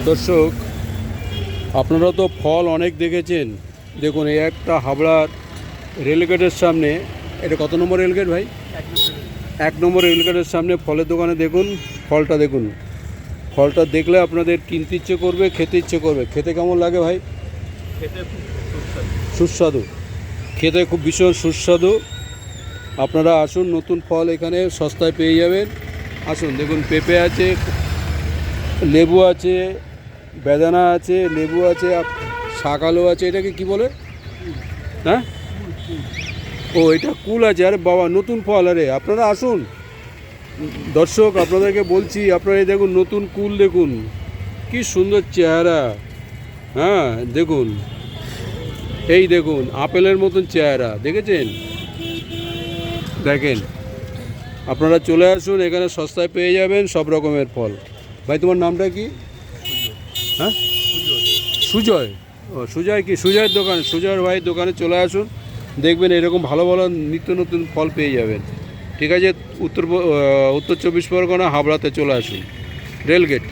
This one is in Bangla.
দর্শক, আপনারা তো ফল অনেক দেখেছেন। দেখুন, এই একটা হাবড়ার রেলগেটের সামনে, এটা কত নম্বর রেলগেট ভাই? 1 নম্বর রেলগেটের সামনে ফলের দোকানে দেখুন, ফলটা দেখুন। ফলটা দেখলে আপনাদের কিনতে ইচ্ছে করবে, খেতে ইচ্ছে করবে। খেতে কেমন লাগে ভাই? খেতে খুব সুস্বাদু। সুস্বাদু, খেতে খুব ভীষণ সুস্বাদু। আপনারা আসুন, নতুন ফল এখানে সস্তায় পেয়ে যাবেন। আসুন, দেখুন পেঁপে আছে, লেবু আছে, বেদানা আছে, লেবু আছে, শাকালো আছে। এটাকে কি বলে? হ্যাঁ, ও এটা কুল আছে। আরে বাবা, নতুন ফল। আরে আপনারা আসুন দর্শক, আপনাদেরকে বলছি, আপনারা এই দেখুন নতুন কুল, দেখুন কি সুন্দর চেহারা। হ্যাঁ দেখুন, এই দেখুন আপেলের মতন চেহারা, দেখেছেন? দেখেন, আপনারা চলে আসুন, এখানে সস্তায় পেয়ে যাবেন সব রকমের ফল। ভাই, তোমার নামটা কি? হ্যাঁ, সুজয়। ও সুজয়, কি সুজয়ের দোকান? সুজয়ের ভাইয়ের দোকানে চলে আসুন, দেখবেন এরকম ভালো ভালো নিত্য নতুন ফল পেয়ে যাবেন। ঠিক আছে, উত্তর 24 পরগনা হাবড়াতে চলে আসুন, রেলগেট।